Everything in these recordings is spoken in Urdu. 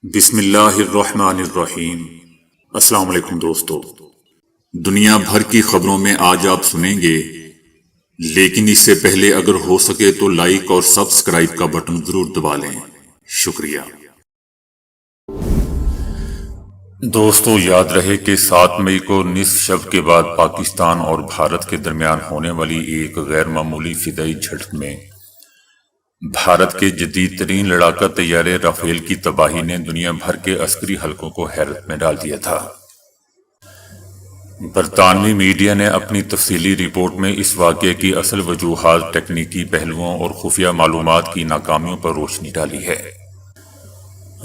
بسم اللہ الرحمن الرحیم۔ السلام علیکم دوستو، دنیا بھر کی خبروں میں آج آپ سنیں گے، لیکن اس سے پہلے اگر ہو سکے تو لائک اور سبسکرائب کا بٹن ضرور دبا لیں۔ شکریہ۔ دوستو، یاد رہے کہ 7 مئی کو نصف شب کے بعد پاکستان اور بھارت کے درمیان ہونے والی ایک غیر معمولی فضائی جھڑپ میں بھارت کے جدید ترین لڑاکا طیارے رافیل کی تباہی نے دنیا بھر کے عسکری حلقوں کو حیرت میں ڈال دیا تھا۔ برطانوی میڈیا نے اپنی تفصیلی رپورٹ میں اس واقعے کی اصل وجوہات، تکنیکی پہلوؤں اور خفیہ معلومات کی ناکامیوں پر روشنی ڈالی ہے۔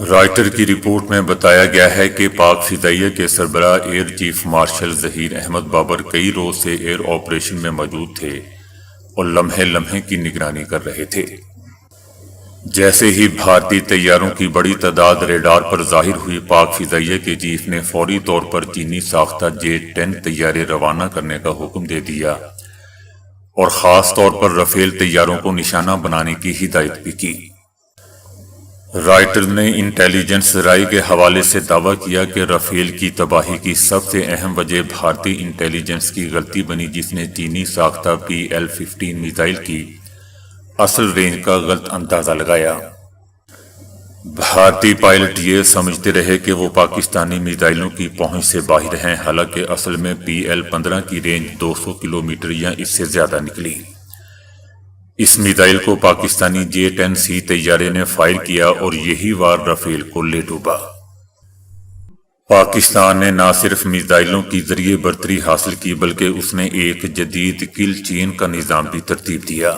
رائٹر کی رپورٹ میں بتایا گیا ہے کہ پاک فضائیہ کے سربراہ air chief marshal Zaheer Ahmed Babar کئی روز سے ایئر آپریشن میں موجود تھے اور لمحے لمحے کی نگرانی کر رہے تھے۔ جیسے ہی بھارتی طیاروں کی بڑی تعداد ریڈار پر ظاہر ہوئی، پاک فضائیہ کے چیف نے فوری طور پر چینی ساختہ J-10 طیارے روانہ کرنے کا حکم دے دیا اور خاص طور پر رافیل طیاروں کو نشانہ بنانے کی ہدایت بھی کی۔ رائٹر نے انٹیلیجنس ذرائع کے حوالے سے دعویٰ کیا کہ رافیل کی تباہی کی سب سے اہم وجہ بھارتی انٹیلیجنس کی غلطی بنی، جس نے چینی ساختہ PL-15 میزائل کی اصل رینج کا غلط اندازہ لگایا۔ بھارتی پائلٹ یہ سمجھتے رہے کہ وہ پاکستانی میزائلوں کی پہنچ سے باہر ہیں، حالانکہ اصل میں PL-15 کی رینج 200 کلومیٹر یا اس سے زیادہ نکلی۔ اس میزائل کو پاکستانی J-10C طیارے نے فائر کیا اور یہی وار رافیل کو لے ڈوبا۔ پاکستان نے نہ صرف میزائلوں کی ذریعے برتری حاصل کی، بلکہ اس نے ایک جدید کل چین کا نظام بھی ترتیب دیا۔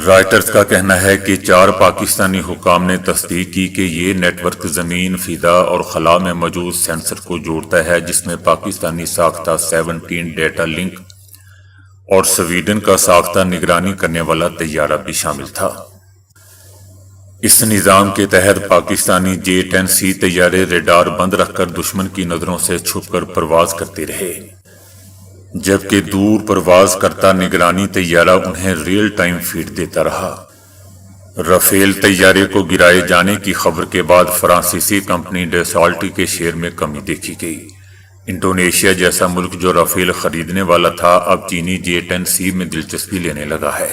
رائٹرز کا کہنا ہے کہ 4 پاکستانی حکام نے تصدیق کی کہ یہ نیٹ ورک زمین، فضا اور خلا میں موجود سینسر کو جوڑتا ہے، جس میں پاکستانی ساختہ 17 ڈیٹا لنک اور سویڈن کا ساختہ نگرانی کرنے والا طیارہ بھی شامل تھا۔ اس نظام کے تحت پاکستانی J-10C طیارے ریڈار بند رکھ کر دشمن کی نظروں سے چھپ کر پرواز کرتے رہے، جبکہ دور پرواز کرتا نگرانی طیارہ انہیں ریئل ٹائم فیڈ دیتا رہا۔ رافیل طیارے کو گرائے جانے کی خبر کے بعد فرانسیسی کمپنی ڈیسالٹ کے شیئر میں کمی دیکھی گئی۔ انڈونیشیا جیسا ملک جو رافیل خریدنے والا تھا، اب چینی J-10C میں دلچسپی لینے لگا ہے۔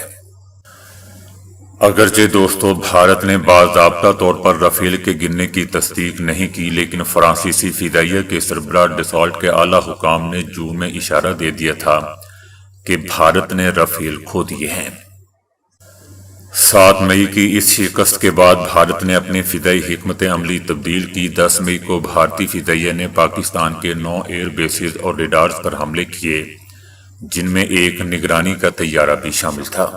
اگرچہ دوستو، بھارت نے باضابطہ طور پر رافیل کے گرنے کی تصدیق نہیں کی، لیکن فرانسیسی فضائیہ کے سربراہ ڈیسالٹ کے اعلیٰ حکام نے جون میں اشارہ دے دیا تھا کہ بھارت نے رافیل کھو دیے ہیں۔ 7 مئی کی اس شکست کے بعد بھارت نے اپنی فضائی حکمت عملی تبدیل کی۔ 10 مئی کو بھارتی فضائیہ نے پاکستان کے 9 ایئر بیسز اور ریڈارز پر حملے کیے، جن میں ایک نگرانی کا طیارہ بھی شامل تھا۔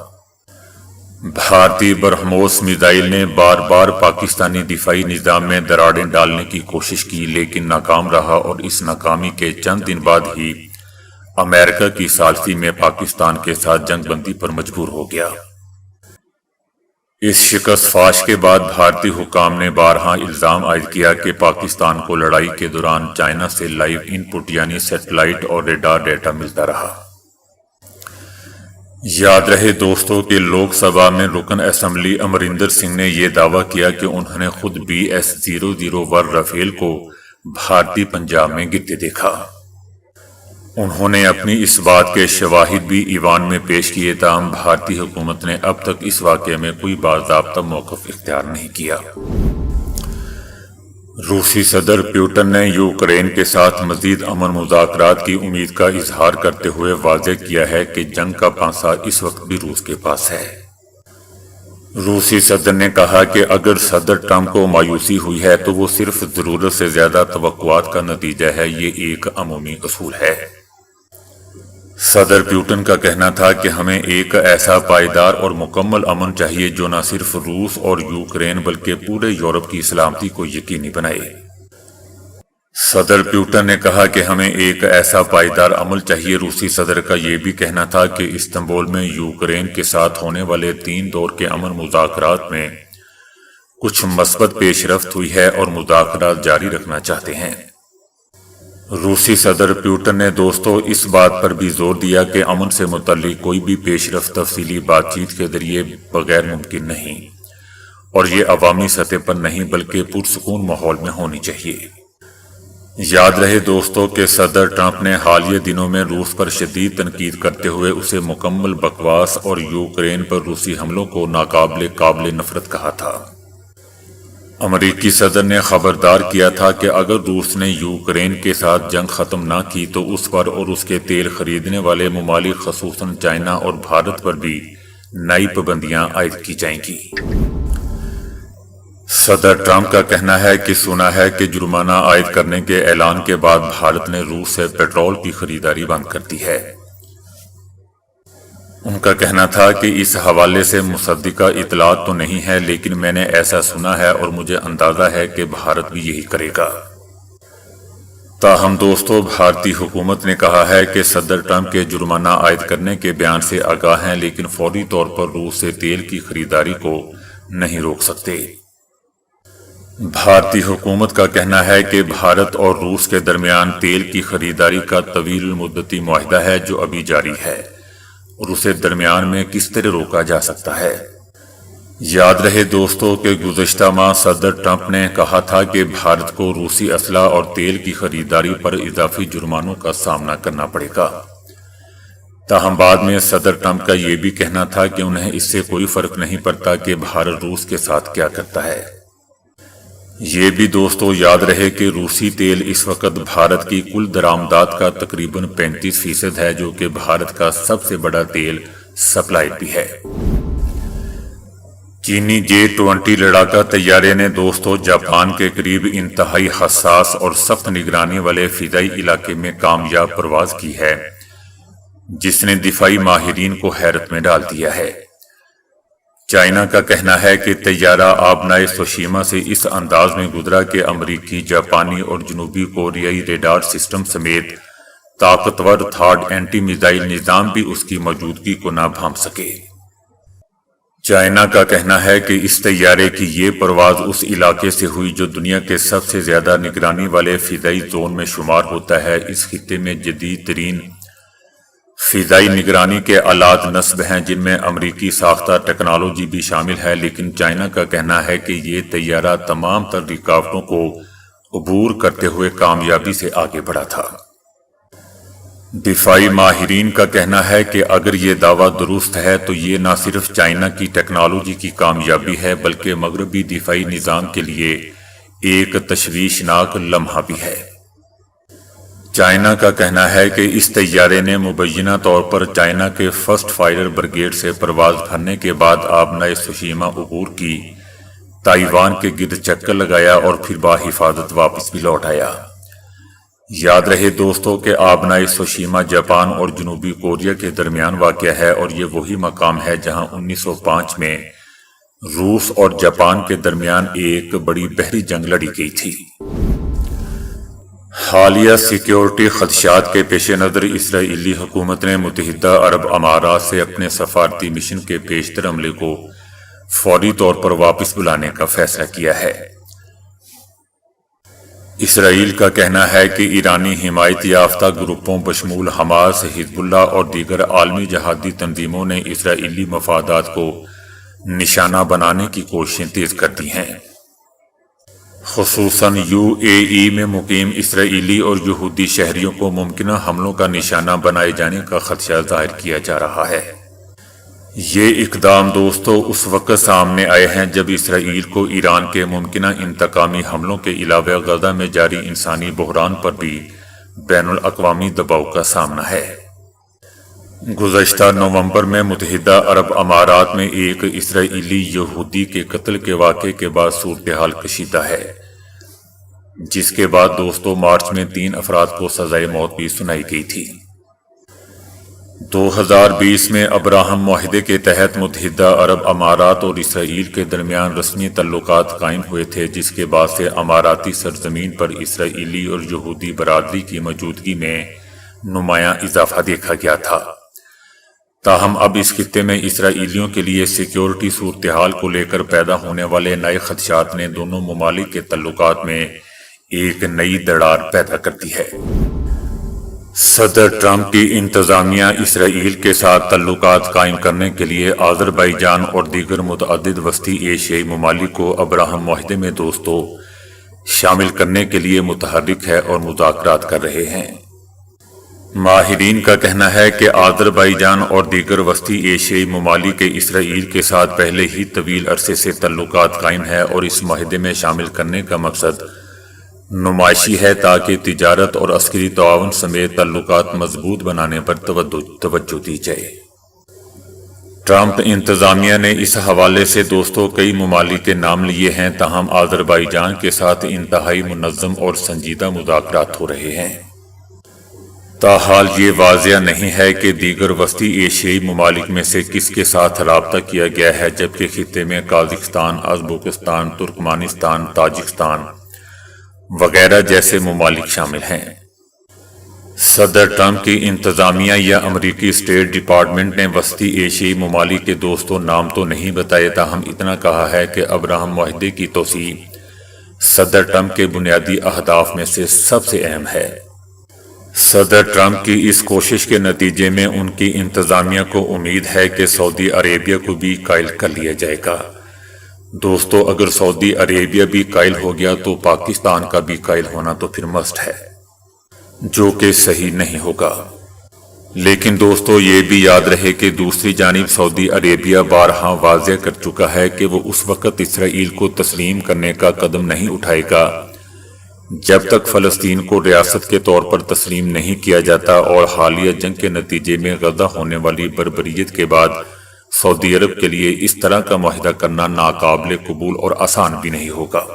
بھارتی برہموس میزائل نے بار بار پاکستانی دفاعی نظام میں دراڑیں ڈالنے کی کوشش کی، لیکن ناکام رہا اور اس ناکامی کے چند دن بعد ہی امریکہ کی ثالثی میں پاکستان کے ساتھ جنگ بندی پر مجبور ہو گیا۔ اس شکست فاش کے بعد بھارتی حکام نے بارہا الزام عائد کیا کہ پاکستان کو لڑائی کے دوران چائنا سے لائیو ان پٹ یعنی سیٹلائٹ اور ریڈار ڈیٹا ملتا رہا۔ یاد رہے دوستو کہ لوک سبھا میں رکن اسمبلی امریندر سنگھ نے یہ دعویٰ کیا کہ انہوں نے خود BS-001 رافیل کو بھارتی پنجاب میں گرتے دیکھا۔ انہوں نے اپنی اس بات کے شواہد بھی ایوان میں پیش کیے، تاہم بھارتی حکومت نے اب تک اس واقعے میں کوئی باضابطہ موقف اختیار نہیں کیا۔ روسی صدر پیوٹن نے یوکرین کے ساتھ مزید امن مذاکرات کی امید کا اظہار کرتے ہوئے واضح کیا ہے کہ جنگ کا پانسا اس وقت بھی روس کے پاس ہے۔ روسی صدر نے کہا کہ اگر صدر ٹرمپ کو مایوسی ہوئی ہے تو وہ صرف ضرورت سے زیادہ توقعات کا نتیجہ ہے، یہ ایک عمومی اصول ہے۔ صدر پیوٹن کا کہنا تھا کہ ہمیں ایک ایسا پائیدار اور مکمل امن چاہیے جو نہ صرف روس اور یوکرین بلکہ پورے یورپ کی سلامتی کو یقینی بنائے۔ صدر پیوٹن نے کہا کہ ہمیں ایک ایسا پائیدار عمل چاہیے۔ روسی صدر کا یہ بھی کہنا تھا کہ استنبول میں یوکرین کے ساتھ ہونے والے 3 دور کے امن مذاکرات میں کچھ مثبت پیش رفت ہوئی ہے اور مذاکرات جاری رکھنا چاہتے ہیں۔ روسی صدر پیوٹن نے دوستو اس بات پر بھی زور دیا کہ امن سے متعلق کوئی بھی پیش رفت تفصیلی بات چیت کے ذریعے بغیر ممکن نہیں، اور یہ عوامی سطح پر نہیں بلکہ پرسکون ماحول میں ہونی چاہیے۔ یاد رہے دوستو کہ صدر ٹرمپ نے حالیہ دنوں میں روس پر شدید تنقید کرتے ہوئے اسے مکمل بکواس اور یوکرین پر روسی حملوں کو قابل نفرت کہا تھا۔ امریکی صدر نے خبردار کیا تھا کہ اگر روس نے یوکرین کے ساتھ جنگ ختم نہ کی تو اس پر اور اس کے تیل خریدنے والے ممالک خصوصاً چائنا اور بھارت پر بھی نئی پابندیاں عائد کی جائیں گی۔ صدر ٹرمپ کا کہنا ہے کہ سنا ہے کہ جرمانہ عائد کرنے کے اعلان کے بعد بھارت نے روس سے پیٹرول کی خریداری بند کر دی ہے۔ ان کا کہنا تھا کہ اس حوالے سے مصدقہ اطلاعات تو نہیں ہے، لیکن میں نے ایسا سنا ہے اور مجھے اندازہ ہے کہ بھارت بھی یہی کرے گا۔ تاہم دوستو، بھارتی حکومت نے کہا ہے کہ صدر ٹرمپ کے جرمانہ عائد کرنے کے بیان سے آگاہ ہیں، لیکن فوری طور پر روس سے تیل کی خریداری کو نہیں روک سکتے۔ بھارتی حکومت کا کہنا ہے کہ بھارت اور روس کے درمیان تیل کی خریداری کا طویل المدتی معاہدہ ہے جو ابھی جاری ہے، اور اسے درمیان میں کس طرح روکا جا سکتا ہے۔ یاد رہے دوستو کہ گزشتہ ماہ صدر ٹرمپ نے کہا تھا کہ بھارت کو روسی اسلحہ اور تیل کی خریداری پر اضافی جرمانوں کا سامنا کرنا پڑے گا۔ تاہم بعد میں صدر ٹرمپ کا یہ بھی کہنا تھا کہ انہیں اس سے کوئی فرق نہیں پڑتا کہ بھارت روس کے ساتھ کیا کرتا ہے۔ یہ بھی دوستو یاد رہے کہ روسی تیل اس وقت بھارت کی کل درآمدات کا تقریباً 35% ہے، جو کہ بھارت کا سب سے بڑا تیل سپلائر بھی ہے۔ چینی J-20 لڑاکا طیارے نے دوستو جاپان کے قریب انتہائی حساس اور سخت نگرانی والے فضائی علاقے میں کامیاب پرواز کی ہے، جس نے دفاعی ماہرین کو حیرت میں ڈال دیا ہے۔ چائنا کا کہنا ہے کہ طیارہ آبنائے سوشیما سے اس انداز میں گزرا کہ امریکی، جاپانی اور جنوبی کوریائی ریڈار سسٹم سمیت طاقتور تھارڈ اینٹی میزائل نظام بھی اس کی موجودگی کو نہ بھانپ سکے۔ چائنا کا کہنا ہے کہ اس طیارے کی یہ پرواز اس علاقے سے ہوئی جو دنیا کے سب سے زیادہ نگرانی والے فضائی زون میں شمار ہوتا ہے۔ اس خطے میں جدید ترین فضائی نگرانی کے آلات نصب ہیں، جن میں امریکی ساختہ ٹیکنالوجی بھی شامل ہے، لیکن چائنا کا کہنا ہے کہ یہ طیارہ تمام تر رکاوٹوں کو عبور کرتے ہوئے کامیابی سے آگے بڑھا تھا۔ دفاعی ماہرین کا کہنا ہے کہ اگر یہ دعویٰ درست ہے تو یہ نہ صرف چائنا کی ٹیکنالوجی کی کامیابی ہے بلکہ مغربی دفاعی نظام کے لیے ایک تشویشناک لمحہ بھی ہے۔ چائنا کا کہنا ہے کہ اس طیارے نے مبینہ طور پر چائنا کے فرسٹ فائٹر بریگیڈ سے پرواز بھرنے کے بعد آبنائے سوشیما عبور کی، تائیوان کے گرد چکر لگایا اور پھر بحفاظت واپس بھی لوٹ آیا۔ یاد رہے دوستو کہ آبنائے سوشیما جاپان اور جنوبی کوریا کے درمیان واقع ہے، اور یہ وہی مقام ہے جہاں 1905 میں روس اور جاپان کے درمیان ایک بڑی بحری جنگ لڑی گئی تھی۔ حالیہ سیکیورٹی خدشات کے پیش نظر اسرائیلی حکومت نے متحدہ عرب امارات سے اپنے سفارتی مشن کے پیشتر عملے کو فوری طور پر واپس بلانے کا فیصلہ کیا ہے۔ اسرائیل کا کہنا ہے کہ ایرانی حمایت یافتہ گروپوں بشمول حماس، حزب اللہ اور دیگر عالمی جہادی تنظیموں نے اسرائیلی مفادات کو نشانہ بنانے کی کوششیں تیز کر دی ہیں۔ خصوصاً UAE میں مقیم اسرائیلی اور یہودی شہریوں کو ممکنہ حملوں کا نشانہ بنائے جانے کا خدشہ ظاہر کیا جا رہا ہے۔ یہ اقدام دوستو اس وقت سامنے آئے ہیں جب اسرائیل کو ایران کے ممکنہ انتقامی حملوں کے علاوہ غزہ میں جاری انسانی بحران پر بھی بین الاقوامی دباؤ کا سامنا ہے۔ گزشتہ نومبر میں متحدہ عرب امارات میں ایک اسرائیلی یہودی کے قتل کے واقعے کے بعد صورتحال کشیدہ ہے، جس کے بعد دوستو مارچ میں 3 افراد کو سزائے موت بھی سنائی گئی تھی۔ 2020 میں ابراہم معاہدے کے تحت متحدہ عرب امارات اور اسرائیل کے درمیان رسمی تعلقات قائم ہوئے تھے، جس کے بعد سے اماراتی سرزمین پر اسرائیلی اور یہودی برادری کی موجودگی میں نمایاں اضافہ دیکھا گیا تھا۔ تاہم اب اس خطے میں اسرائیلیوں کے لیے سیکیورٹی صورتحال کو لے کر پیدا ہونے والے نئے خدشات نے دونوں ممالک کے تعلقات میں ایک نئی دراڑ پیدا کر دی ہے۔ صدر ٹرمپ کی انتظامیہ اسرائیل کے ساتھ تعلقات قائم کرنے کے لیے آذربائیجان اور دیگر متعدد وسطی ایشیائی ممالک کو ابراہم معاہدے میں دوستوں شامل کرنے کے لیے متحرک ہے اور مذاکرات کر رہے ہیں۔ ماہرین کا کہنا ہے کہ آذربائیجان اور دیگر وسطی ایشیائی ممالک کے اسرائیل کے ساتھ پہلے ہی طویل عرصے سے تعلقات قائم ہے اور اس معاہدے میں شامل کرنے کا مقصد نمائشی ہے تاکہ تجارت اور عسکری تعاون سمیت تعلقات مضبوط بنانے پر توجہ دی جائے۔ ٹرمپ انتظامیہ نے اس حوالے سے دوستوں کئی ممالک کے نام لیے ہیں، تاہم آذربائیجان کے ساتھ انتہائی منظم اور سنجیدہ مذاکرات ہو رہے ہیں۔ تاحال یہ واضح نہیں ہے کہ دیگر وسطی ایشیائی ممالک میں سے کس کے ساتھ رابطہ کیا گیا ہے، جبکہ خطے میں قازقستان، ازبکستان، ترکمانستان، تاجکستان وغیرہ جیسے ممالک شامل ہیں۔ صدر ٹرمپ کی انتظامیہ یا امریکی اسٹیٹ ڈپارٹمنٹ نے وسطی ایشیائی ممالک کے دوستوں نام تو نہیں بتائے، تاہم اتنا کہا ہے کہ ابراہم معاہدے کی توسیع صدر ٹرمپ کے بنیادی اہداف میں سے سب سے اہم ہے۔ صدر ٹرمپ کی اس کوشش کے نتیجے میں ان کی انتظامیہ کو امید ہے کہ سعودی عربیہ کو بھی قائل کر لیا جائے گا۔ دوستو، اگر سعودی عربیہ بھی قائل ہو گیا تو پاکستان کا بھی قائل ہونا تو پھر مسٹ ہے، جو کہ صحیح نہیں ہوگا۔ لیکن دوستو یہ بھی یاد رہے کہ دوسری جانب سعودی عربیہ بارہا واضح کر چکا ہے کہ وہ اس وقت اسرائیل کو تسلیم کرنے کا قدم نہیں اٹھائے گا جب تک فلسطین کو ریاست کے طور پر تسلیم نہیں کیا جاتا، اور حالیہ جنگ کے نتیجے میں غزہ ہونے والی بربریت کے بعد سعودی عرب کے لیے اس طرح کا معاہدہ کرنا ناقابل قبول اور آسان بھی نہیں ہوگا۔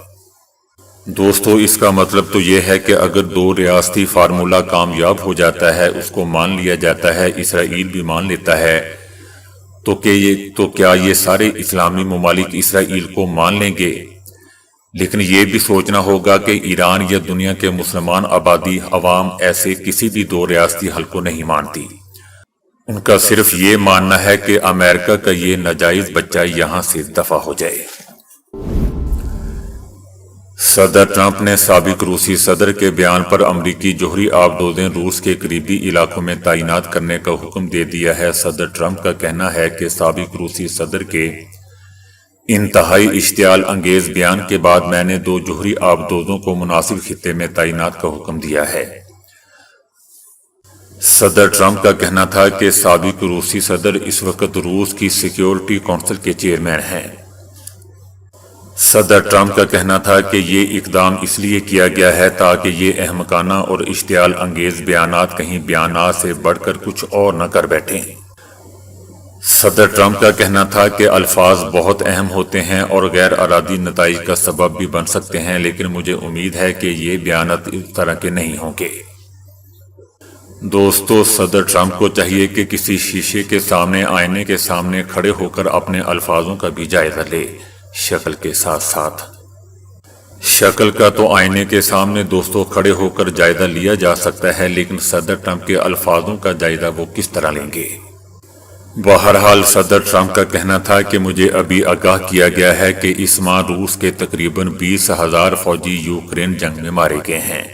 دوستو، اس کا مطلب تو یہ ہے کہ اگر دو ریاستی فارمولہ کامیاب ہو جاتا ہے، اس کو مان لیا جاتا ہے، اسرائیل بھی مان لیتا ہے، تو کیا یہ سارے اسلامی ممالک اسرائیل کو مان لیں گے؟ لیکن یہ بھی سوچنا ہوگا کہ ایران یا دنیا کے مسلمان آبادی عوام ایسے کسی بھی دو ریاستی حل کو نہیں مانتی۔ ان کا صرف یہ ماننا ہے کہ امریکہ کا یہ ناجائز بچہ یہاں سے دفع ہو جائے۔ صدر ٹرمپ نے سابق روسی صدر کے بیان پر امریکی جوہری آبدوزیں روس کے قریبی علاقوں میں تعینات کرنے کا حکم دے دیا ہے۔ صدر ٹرمپ کا کہنا ہے کہ سابق روسی صدر کے انتہائی اشتعال انگیز بیان کے بعد میں نے 2 جوہری آبدوزوں کو مناسب خطے میں تعینات کا حکم دیا ہے۔ صدر ٹرمپ کا کہنا تھا کہ سابق روسی صدر اس وقت روس کی سیکیورٹی کونسل کے چیئرمین ہیں۔ صدر ٹرمپ کا کہنا تھا کہ یہ اقدام اس لیے کیا گیا ہے تاکہ یہ احمقانہ اور اشتعال انگیز بیانات کہیں بیانات سے بڑھ کر کچھ اور نہ کر بیٹھیں۔ صدر ٹرمپ کا کہنا تھا کہ الفاظ بہت اہم ہوتے ہیں اور غیر ارادی نتائج کا سبب بھی بن سکتے ہیں، لیکن مجھے امید ہے کہ یہ بیانات اس طرح کے نہیں ہوں گے۔ دوستو، صدر ٹرمپ کو چاہیے کہ کسی شیشے کے سامنے، آئینے کے سامنے کھڑے ہو کر اپنے الفاظوں کا بھی جائزہ لے، شکل کے ساتھ ساتھ۔ شکل کا تو آئینے کے سامنے دوستو کھڑے ہو کر جائزہ لیا جا سکتا ہے، لیکن صدر ٹرمپ کے الفاظوں کا جائزہ وہ کس طرح لیں گے؟ بہرحال صدر ٹرمپ کا کہنا تھا کہ مجھے ابھی آگاہ کیا گیا ہے کہ اس ماہ روس کے تقریباً 20,000 فوجی یوکرین جنگ میں مارے گئے ہیں۔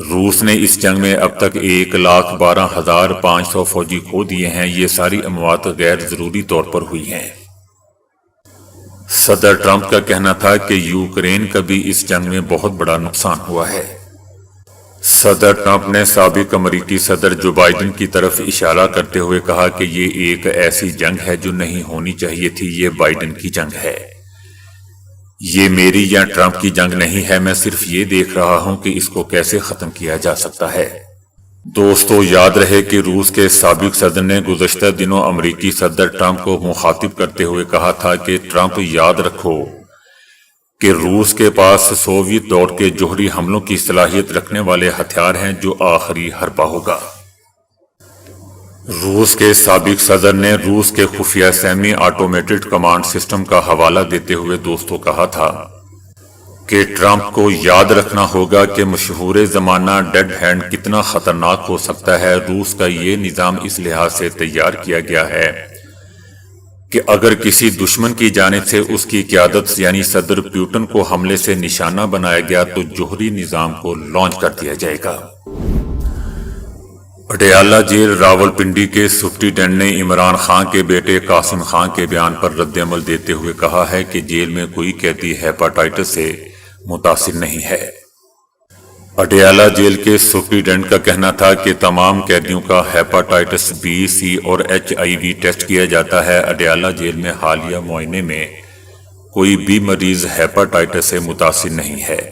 روس نے اس جنگ میں اب تک 1,12,500 فوجی کھو دیے ہیں۔ یہ ساری اموات غیر ضروری طور پر ہوئی ہیں۔ صدر ٹرمپ کا کہنا تھا کہ یوکرین کا بھی اس جنگ میں بہت بڑا نقصان ہوا ہے۔ صدر ٹرمپ نے سابق امریکی صدر جو بائیڈن کی طرف اشارہ کرتے ہوئے کہا کہ یہ ایک ایسی جنگ ہے جو نہیں ہونی چاہیے تھی، یہ بائیڈن کی جنگ ہے، یہ میری یا ٹرمپ کی جنگ نہیں ہے، میں صرف یہ دیکھ رہا ہوں کہ اس کو کیسے ختم کیا جا سکتا ہے۔ دوستو، یاد رہے کہ روس کے سابق صدر نے گزشتہ دنوں امریکی صدر ٹرمپ کو مخاطب کرتے ہوئے کہا تھا کہ ٹرمپ یاد رکھو کہ روس کے پاس سوویت دور کے جوہری حملوں کی صلاحیت رکھنے والے ہتھیار ہیں جو آخری حربہ ہوگا۔ روس کے سابق صدر نے روس کے خفیہ سیمی آٹومیٹڈ کمانڈ سسٹم کا حوالہ دیتے ہوئے دوستوں کہا تھا کہ ٹرمپ کو یاد رکھنا ہوگا کہ مشہور زمانہ ڈیڈ ہینڈ کتنا خطرناک ہو سکتا ہے۔ روس کا یہ نظام اس لحاظ سے تیار کیا گیا ہے کہ اگر کسی دشمن کی جانب سے اس کی قیادت یعنی صدر پیوٹن کو حملے سے نشانہ بنایا گیا تو جوہری نظام کو لانچ کر دیا جائے گا۔ اڈیالہ جیل راولپنڈی کے سپرنٹینڈنٹ نے عمران خان کے بیٹے قاسم خان کے بیان پر رد عمل دیتے ہوئے کہا ہے کہ جیل میں کوئی قیدی ہیپاٹائٹس سے متاثر نہیں ہے۔ اڈیالہ جیل کے سپرنٹینڈنٹ کا کہنا تھا کہ تمام قیدیوں کا ہیپاٹائٹس بی، سی اور HIV ٹیسٹ کیا جاتا ہے۔ اڈیالہ جیل میں حالیہ معائنے میں کوئی بھی مریض ہیپاٹائٹس سے متاثر نہیں ہے۔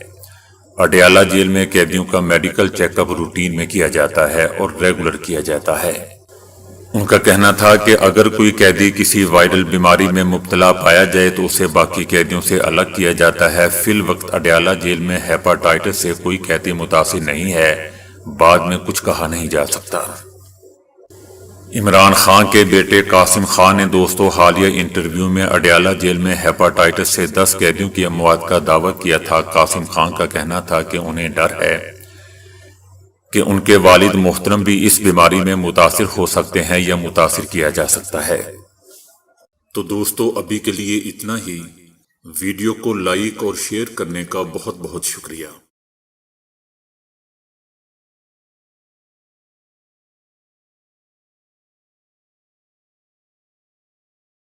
اڈیالہ جیل میں قیدیوں کا میڈیکل چیک اپ روٹین میں کیا جاتا ہے اور ریگولر کیا جاتا ہے۔ ان کا کہنا تھا کہ اگر کوئی قیدی کسی وائرل بیماری میں مبتلا پایا جائے تو اسے باقی قیدیوں سے الگ کیا جاتا ہے۔ فی الوقت اڈیالہ جیل میں ہیپاٹائٹس سے کوئی قیدی متاثر نہیں ہے۔ بعد میں کچھ کہا نہیں جا سکتا۔ عمران خان کے بیٹے قاسم خان نے دوستو حالیہ انٹرویو میں اڈیالہ جیل میں ہیپاٹائٹس سے 10 قیدیوں کی اموات کا دعویٰ کیا تھا۔ قاسم خان کا کہنا تھا کہ انہیں ڈر ہے کہ ان کے والد محترم بھی اس بیماری میں متاثر ہو سکتے ہیں یا متاثر کیا جا سکتا ہے۔ تو دوستو ابھی کے لیے اتنا ہی۔ ویڈیو کو لائک اور شیئر کرنے کا بہت بہت شکریہ۔